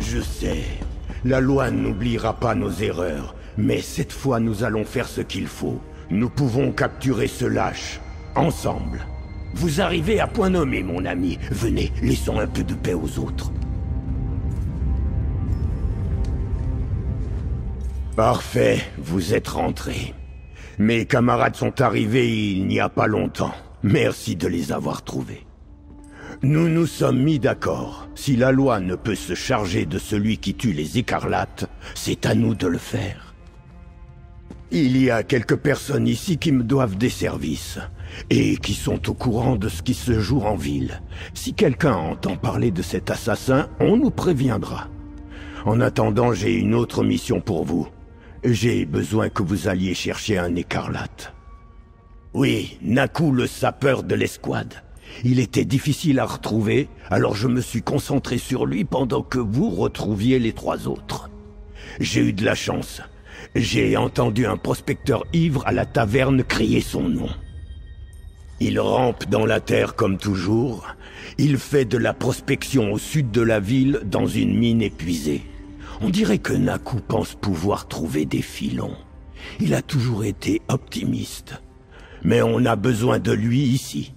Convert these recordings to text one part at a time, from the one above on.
Je sais. La loi n'oubliera pas nos erreurs. Mais cette fois, nous allons faire ce qu'il faut. Nous pouvons capturer ce lâche. Ensemble. Vous arrivez à point nommé, mon ami. Venez, laissons un peu de paix aux autres. Parfait, vous êtes rentrés. Mes camarades sont arrivés il n'y a pas longtemps. Merci de les avoir trouvés. Nous nous sommes mis d'accord. Si la loi ne peut se charger de celui qui tue les écarlates, c'est à nous de le faire. Il y a quelques personnes ici qui me doivent des services, et qui sont au courant de ce qui se joue en ville. Si quelqu'un entend parler de cet assassin, on nous préviendra. En attendant, j'ai une autre mission pour vous. J'ai besoin que vous alliez chercher un écarlate. Oui, Naku, le sapeur de l'escouade. Il était difficile à retrouver, alors je me suis concentré sur lui pendant que vous retrouviez les 3 autres. J'ai eu de la chance. J'ai entendu un prospecteur ivre à la taverne crier son nom. Il rampe dans la terre comme toujours. Il fait de la prospection au sud de la ville dans une mine épuisée. On dirait que Naku pense pouvoir trouver des filons. Il a toujours été optimiste. Mais on a besoin de lui ici.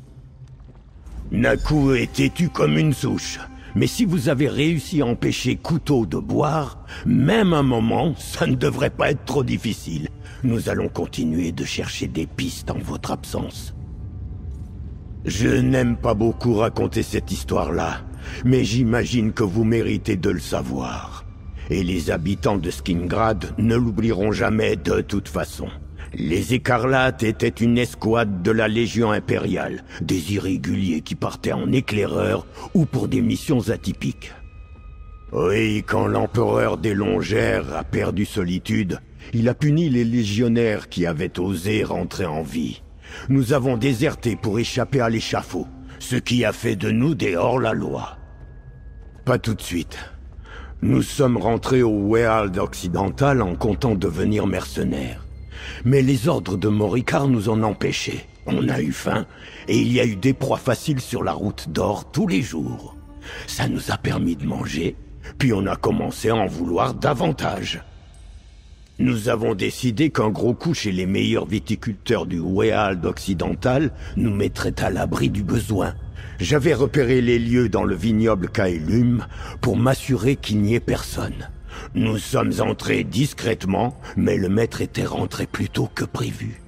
Naku est têtu comme une souche. Mais si vous avez réussi à empêcher Couteau de boire, même un moment, ça ne devrait pas être trop difficile. Nous allons continuer de chercher des pistes en votre absence. Je n'aime pas beaucoup raconter cette histoire-là, mais j'imagine que vous méritez de le savoir. Et les habitants de Skingrad ne l'oublieront jamais de toute façon. Les Écarlates étaient une escouade de la Légion impériale, des irréguliers qui partaient en éclaireur ou pour des missions atypiques. Oui, quand l'empereur des Longères a perdu Solitude, il a puni les légionnaires qui avaient osé rentrer en vie. Nous avons déserté pour échapper à l'échafaud, ce qui a fait de nous des hors-la-loi. Pas tout de suite. Nous sommes rentrés au Weald occidental en comptant devenir mercenaires. Mais les ordres de Morikar nous en empêchaient. On a eu faim, et il y a eu des proies faciles sur la route d'or tous les jours. Ça nous a permis de manger, puis on a commencé à en vouloir davantage. Nous avons décidé qu'un gros coup chez les meilleurs viticulteurs du Weald occidental nous mettrait à l'abri du besoin. J'avais repéré les lieux dans le vignoble Kaelum pour m'assurer qu'il n'y ait personne. Nous sommes entrés discrètement, mais le maître était rentré plus tôt que prévu.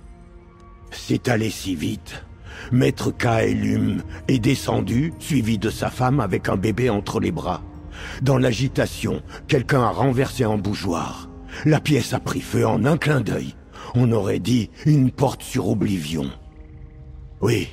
C'est allé si vite. Maître Kaelum est descendu, suivi de sa femme avec un bébé entre les bras. Dans l'agitation, quelqu'un a renversé un bougeoir. La pièce a pris feu en un clin d'œil. On aurait dit une porte sur Oblivion. Oui,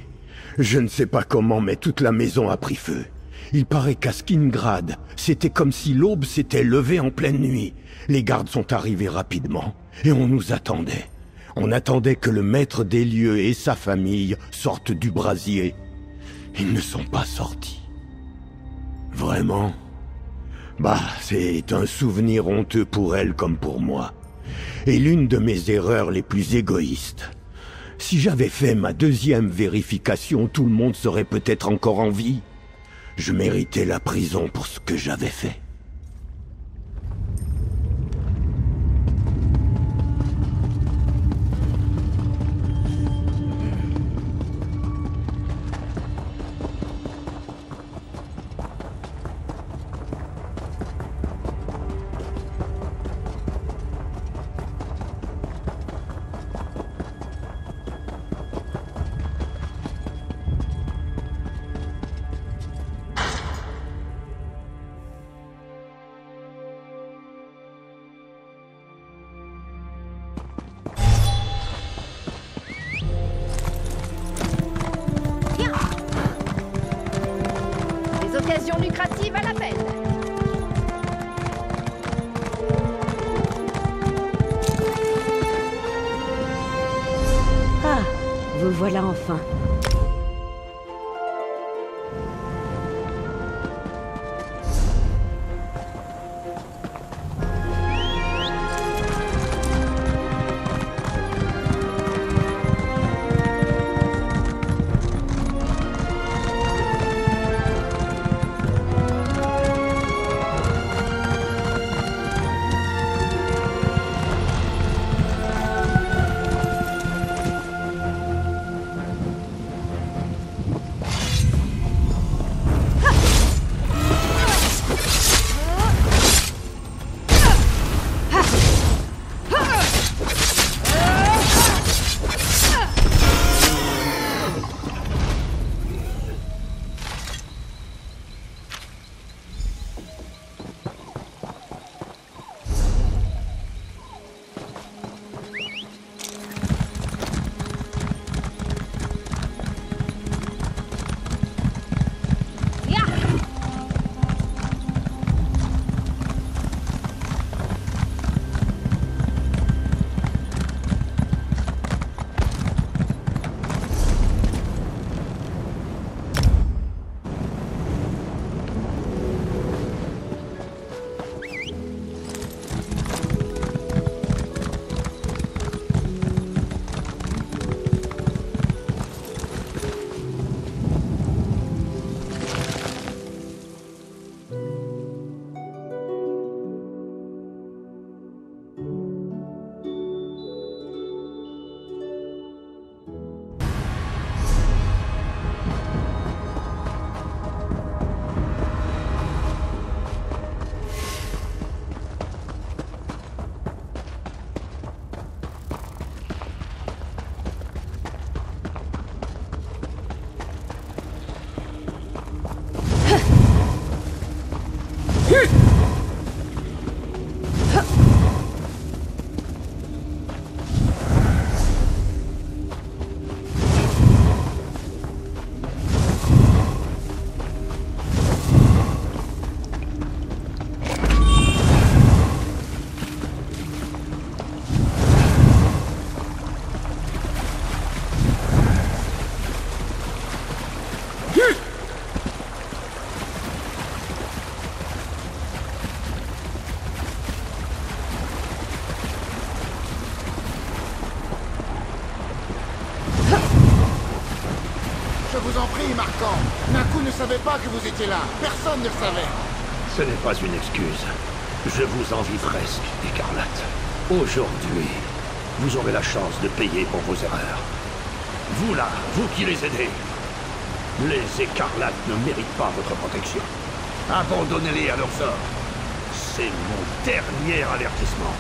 je ne sais pas comment, mais toute la maison a pris feu. Il paraît qu'à Skingrad, c'était comme si l'aube s'était levée en pleine nuit. Les gardes sont arrivés rapidement, et on nous attendait. On attendait que le maître des lieux et sa famille sortent du brasier. Ils ne sont pas sortis. Vraiment? Bah, c'est un souvenir honteux pour elle comme pour moi. Et l'une de mes erreurs les plus égoïstes. Si j'avais fait ma 2e vérification, tout le monde serait peut-être encore en vie. Je méritais la prison pour ce que j'avais fait. Occasion lucrative à l'appel. Ah, vous voilà enfin. Je vous en prie, Marquand. Naku ne savait pas que vous étiez là. Personne ne le savait. Ce n'est pas une excuse. Je vous envie presque, Écarlate. Aujourd'hui, vous aurez la chance de payer pour vos erreurs. Vous là, vous qui les aidez. Les Écarlates ne méritent pas votre protection. Abandonnez-les à leur sort. C'est mon dernier avertissement.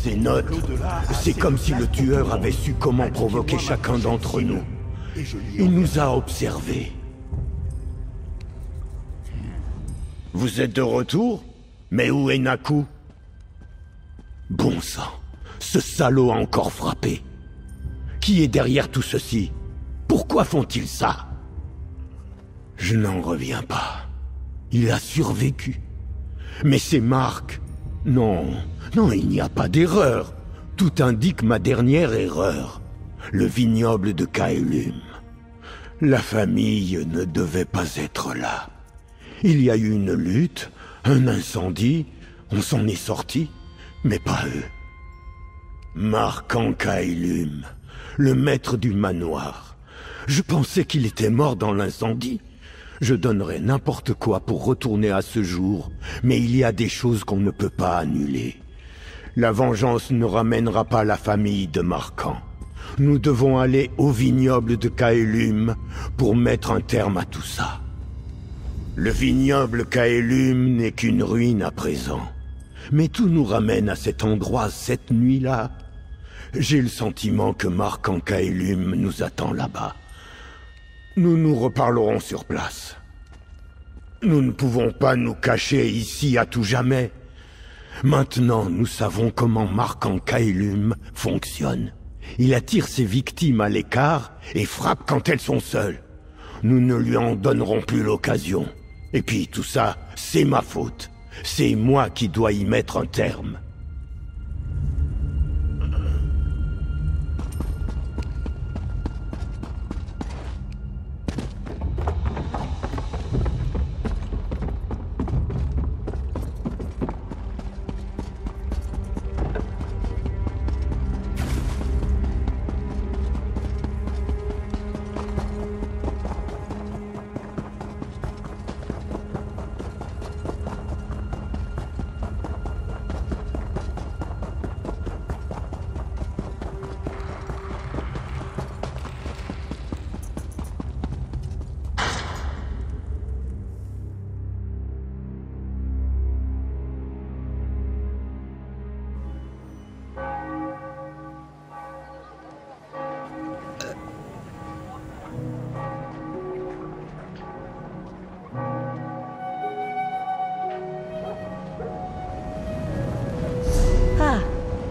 Ces notes, c'est comme si le tueur avait su comment provoquer chacun d'entre nous. Il nous a observés. Vous êtes de retour? Mais où est Naku? Bon sang, ce salaud a encore frappé. Qui est derrière tout ceci? Pourquoi font-ils ça? Je n'en reviens pas. Il a survécu. Mais ces marques... Non, non, il n'y a pas d'erreur. Tout indique ma dernière erreur. Le vignoble de Caelum. La famille ne devait pas être là. Il y a eu une lutte, un incendie, on s'en est sorti, mais pas eux. Marquand Caelum, le maître du manoir. Je pensais qu'il était mort dans l'incendie. Je donnerais n'importe quoi pour retourner à ce jour, mais il y a des choses qu'on ne peut pas annuler. La vengeance ne ramènera pas la famille de Marquand. Nous devons aller au vignoble de Caelum pour mettre un terme à tout ça. Le vignoble Caelum n'est qu'une ruine à présent. Mais tout nous ramène à cet endroit cette nuit-là. J'ai le sentiment que Marquand Caelum nous attend là-bas. Nous nous reparlerons sur place. Nous ne pouvons pas nous cacher ici à tout jamais. Maintenant, nous savons comment Marquand Caelum fonctionne. Il attire ses victimes à l'écart et frappe quand elles sont seules. Nous ne lui en donnerons plus l'occasion. Et puis tout ça, c'est ma faute. C'est moi qui dois y mettre un terme.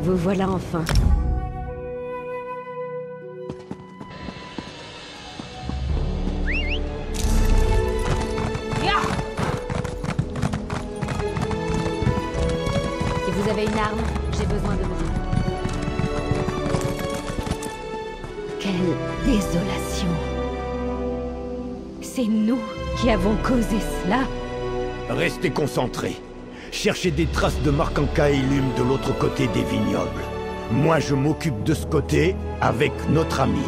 Vous voilà enfin. Désolation. C'est nous qui avons causé cela. Restez concentrés. Cherchez des traces de Marcanca et Lume de l'autre côté des vignobles. Moi, je m'occupe de ce côté avec notre ami.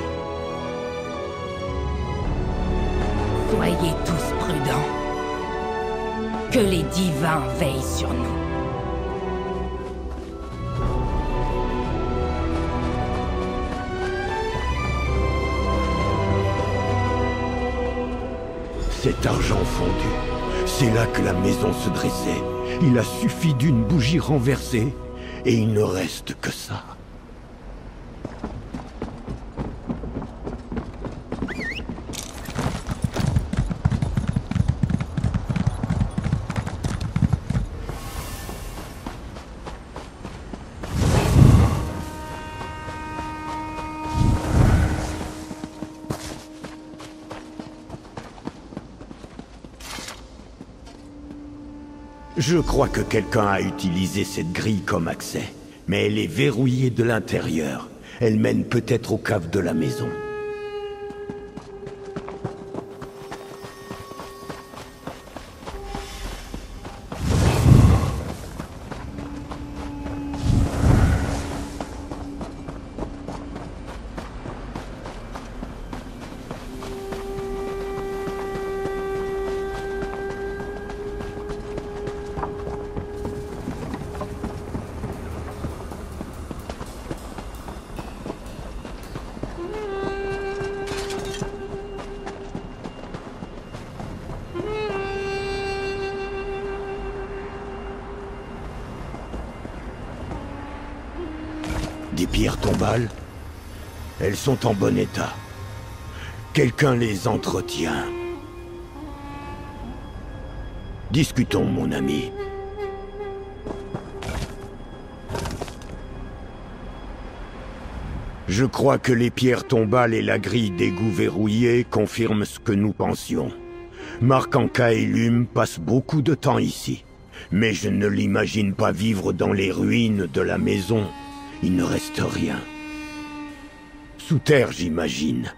Soyez tous prudents. Que les divins veillent sur nous. Cet argent fondu, c'est là que la maison se dressait. Il a suffi d'une bougie renversée, et il ne reste que ça. Je crois que quelqu'un a utilisé cette grille comme accès, mais elle est verrouillée de l'intérieur. Elle mène peut-être aux caves de la maison. Des pierres tombales? Elles sont en bon état. Quelqu'un les entretient. Discutons, mon ami. Je crois que les pierres tombales et la grille d'égout verrouillée confirment ce que nous pensions. Marcanca et Lume passent beaucoup de temps ici. Mais je ne l'imagine pas vivre dans les ruines de la maison. Il ne reste rien. Sous terre, j'imagine.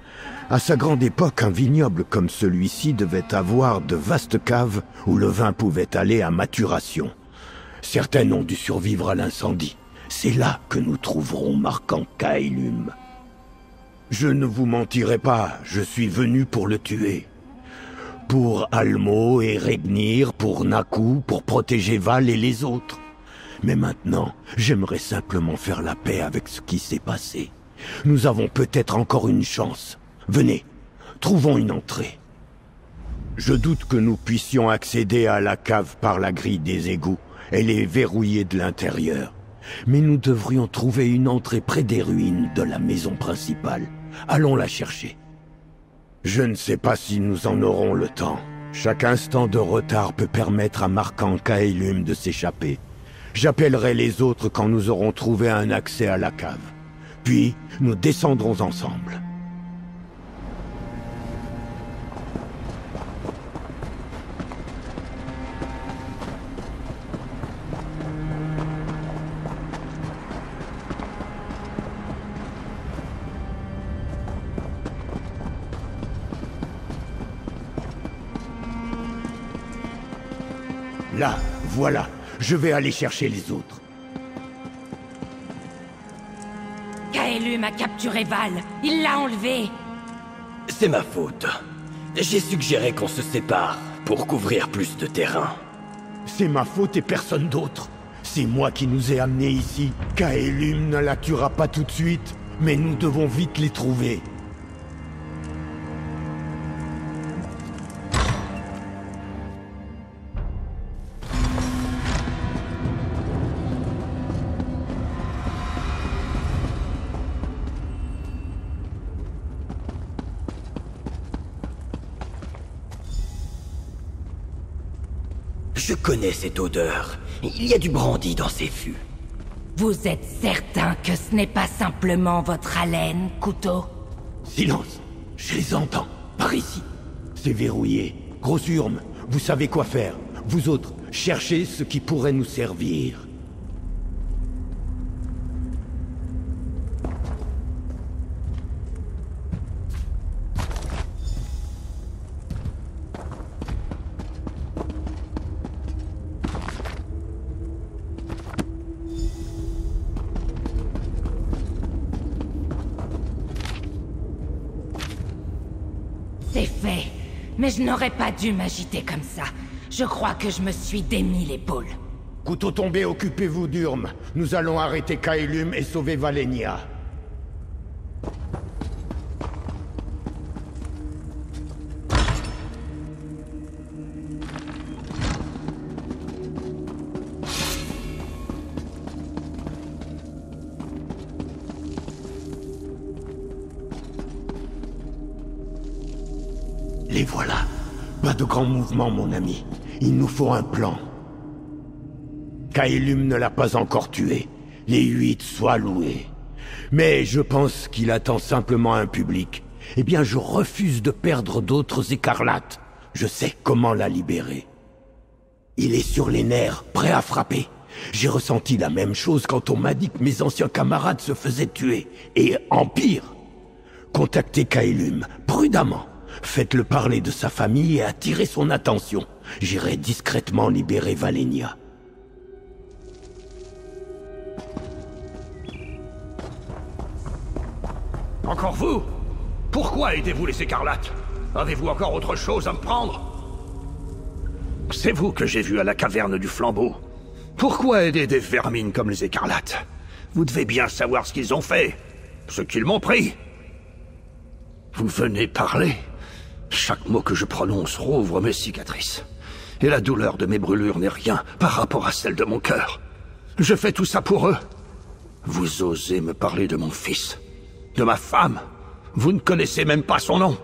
À sa grande époque, un vignoble comme celui-ci devait avoir de vastes caves où le vin pouvait aller à maturation. Certaines ont dû survivre à l'incendie. C'est là que nous trouverons Marcanca et Lume. Je ne vous mentirai pas, je suis venu pour le tuer. Pour Almo et Regnir, pour Naku, pour protéger Val et les autres. Mais maintenant, j'aimerais simplement faire la paix avec ce qui s'est passé. Nous avons peut-être encore une chance. Venez, trouvons une entrée. Je doute que nous puissions accéder à la cave par la grille des égouts. Elle est verrouillée de l'intérieur. Mais nous devrions trouver une entrée près des ruines de la maison principale. Allons la chercher. Je ne sais pas si nous en aurons le temps. Chaque instant de retard peut permettre à Marcanca et Lume de s'échapper. J'appellerai les autres quand nous aurons trouvé un accès à la cave. Puis, nous descendrons ensemble. Là, voilà. Je vais aller chercher les autres. Kaelum a capturé Val. Il l'a enlevé. C'est ma faute. J'ai suggéré qu'on se sépare pour couvrir plus de terrain. C'est ma faute et personne d'autre. C'est moi qui nous ai amenés ici. Kaelum ne la tuera pas tout de suite, mais nous devons vite les trouver. Je connais cette odeur. Il y a du brandy dans ces fûts. Vous êtes certain que ce n'est pas simplement votre haleine, couteau? Silence. Je les entends. Par ici. C'est verrouillé. Grosse urme. Vous savez quoi faire. Vous autres, cherchez ce qui pourrait nous servir. C'est fait. Mais je n'aurais pas dû m'agiter comme ça. Je crois que je me suis démis l'épaule. Couteau tombé, occupez-vous d'Urm. Nous allons arrêter Caelum et sauver Valenia. Les voilà. Pas de grands mouvements, mon ami. Il nous faut un plan. Caelum ne l'a pas encore tué. Les 8 soient loués. Mais je pense qu'il attend simplement un public. Eh bien, je refuse de perdre d'autres écarlates. Je sais comment la libérer. Il est sur les nerfs, prêt à frapper. J'ai ressenti la même chose quand on m'a dit que mes anciens camarades se faisaient tuer. Et en pire. Contactez Caelum, prudemment. Faites-le parler de sa famille et attirez son attention. J'irai discrètement libérer Valenia. Encore vous? Pourquoi aidez-vous les écarlates? Avez-vous encore autre chose à me prendre? C'est vous que j'ai vu à la caverne du flambeau. Pourquoi aider des vermines comme les écarlates? Vous devez bien savoir ce qu'ils ont fait. Ce qu'ils m'ont pris. Vous venez parler. Chaque mot que je prononce rouvre mes cicatrices. Et la douleur de mes brûlures n'est rien par rapport à celle de mon cœur. Je fais tout ça pour eux. Vous osez me parler de mon fils, de ma femme. Vous ne connaissez même pas son nom.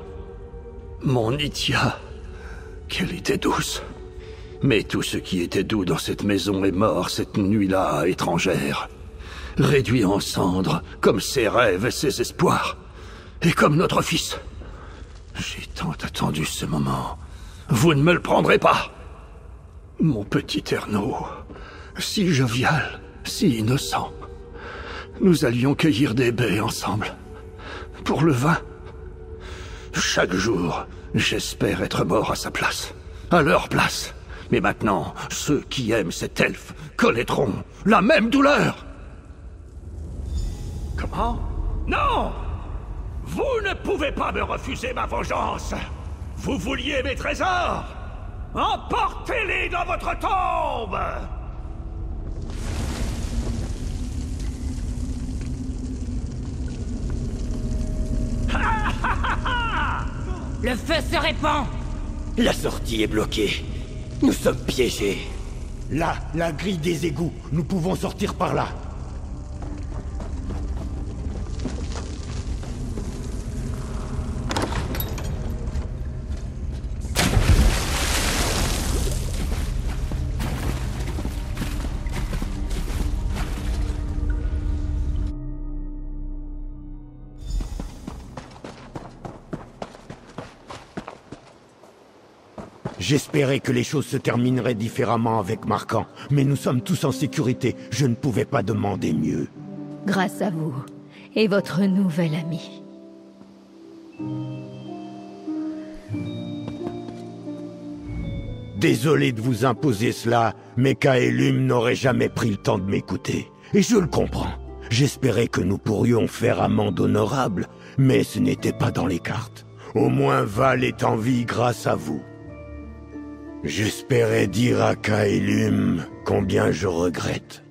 Mon Nithya. Qu'elle était douce. Mais tout ce qui était doux dans cette maison est mort cette nuit-là, étrangère. Réduit en cendres, comme ses rêves et ses espoirs. Et comme notre fils. J'ai tant attendu ce moment. Vous ne me le prendrez pas. Mon petit Ernaud, si jovial, si innocent. Nous allions cueillir des baies ensemble. Pour le vin. Chaque jour, j'espère être mort à sa place. À leur place. Mais maintenant, ceux qui aiment cet elfe connaîtront la même douleur. Comment? Non! Vous ne pouvez pas me refuser ma vengeance. Vous vouliez mes trésors? Emportez-les dans votre tombe! Le feu se répand! La sortie est bloquée. Nous sommes piégés. Là, la grille des égouts. Nous pouvons sortir par là. J'espérais que les choses se termineraient différemment avec Marquand, mais nous sommes tous en sécurité. Je ne pouvais pas demander mieux. Grâce à vous et votre nouvel ami. Désolé de vous imposer cela, mais Caelum n'aurait jamais pris le temps de m'écouter. Et je le comprends. J'espérais que nous pourrions faire amende honorable, mais ce n'était pas dans les cartes. Au moins Val est en vie grâce à vous. J'espérais dire à Caelum combien je regrette.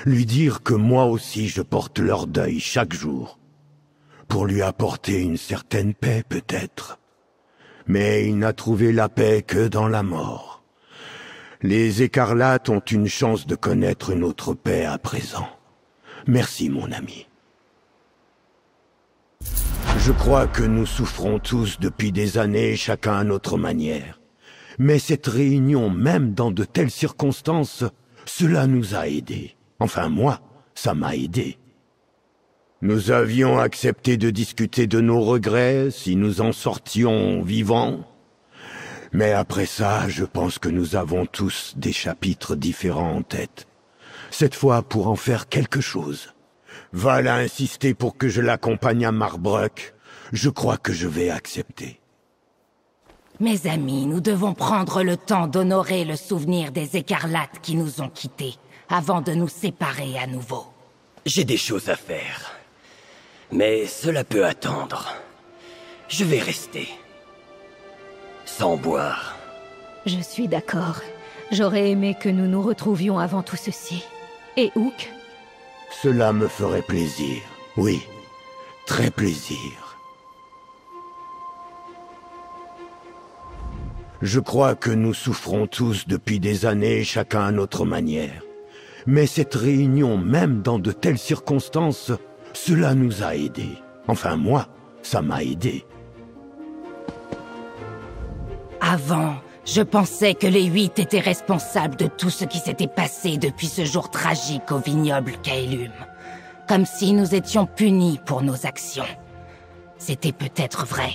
Lui dire que moi aussi je porte leur deuil chaque jour. Pour lui apporter une certaine paix peut-être. Mais il n'a trouvé la paix que dans la mort. Les écarlates ont une chance de connaître une autre paix à présent. Merci mon ami. Je crois que nous souffrons tous depuis des années, chacun à notre manière. Mais cette réunion, même dans de telles circonstances, cela nous a aidés. Enfin moi, ça m'a aidé. Nous avions accepté de discuter de nos regrets, si nous en sortions vivants. Mais après ça, je pense que nous avons tous des chapitres différents en tête. Cette fois pour en faire quelque chose. Val a insisté pour que je l'accompagne à Marbruck. Je crois que je vais accepter. Mes amis, nous devons prendre le temps d'honorer le souvenir des écarlates qui nous ont quittés, avant de nous séparer à nouveau. J'ai des choses à faire. Mais cela peut attendre. Je vais rester. sans boire. Je suis d'accord. J'aurais aimé que nous nous retrouvions avant tout ceci. Et Hook? Cela me ferait plaisir. Oui, très plaisir. Je crois que nous souffrons tous depuis des années, chacun à notre manière. Mais cette réunion, même dans de telles circonstances, cela nous a aidés. Enfin, moi, ça m'a aidé. Avant, je pensais que les 8 étaient responsables de tout ce qui s'était passé depuis ce jour tragique au vignoble Caelum. Comme si nous étions punis pour nos actions. C'était peut-être vrai,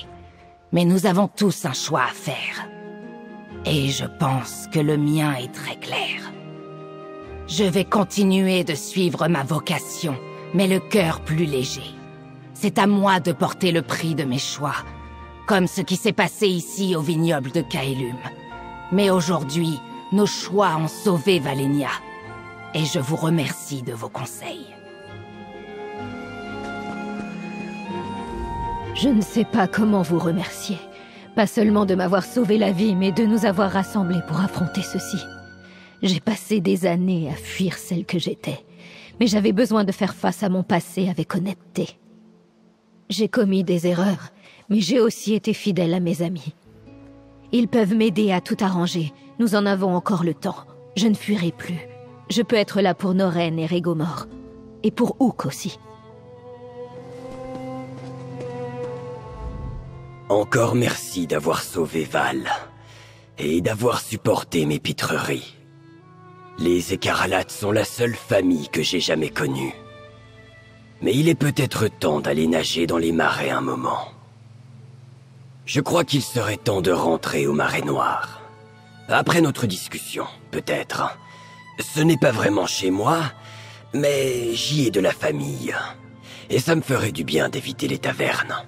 mais nous avons tous un choix à faire. Et je pense que le mien est très clair. Je vais continuer de suivre ma vocation, mais le cœur plus léger. C'est à moi de porter le prix de mes choix, comme ce qui s'est passé ici au vignoble de Caelum. Mais aujourd'hui, nos choix ont sauvé Valenia. Et je vous remercie de vos conseils. Je ne sais pas comment vous remercier. Pas seulement de m'avoir sauvé la vie, mais de nous avoir rassemblés pour affronter ceci. J'ai passé des années à fuir celle que j'étais, mais j'avais besoin de faire face à mon passé avec honnêteté. J'ai commis des erreurs, mais j'ai aussi été fidèle à mes amis. Ils peuvent m'aider à tout arranger, nous en avons encore le temps. Je ne fuirai plus. Je peux être là pour Noren et Régomor. Et pour Hook aussi. Encore merci d'avoir sauvé Val, et d'avoir supporté mes pitreries. Les Écarlates sont la seule famille que j'ai jamais connue. Mais il est peut-être temps d'aller nager dans les marais un moment. Je crois qu'il serait temps de rentrer au Marais Noir. Après notre discussion, peut-être. Ce n'est pas vraiment chez moi, mais j'y ai de la famille. Et ça me ferait du bien d'éviter les tavernes.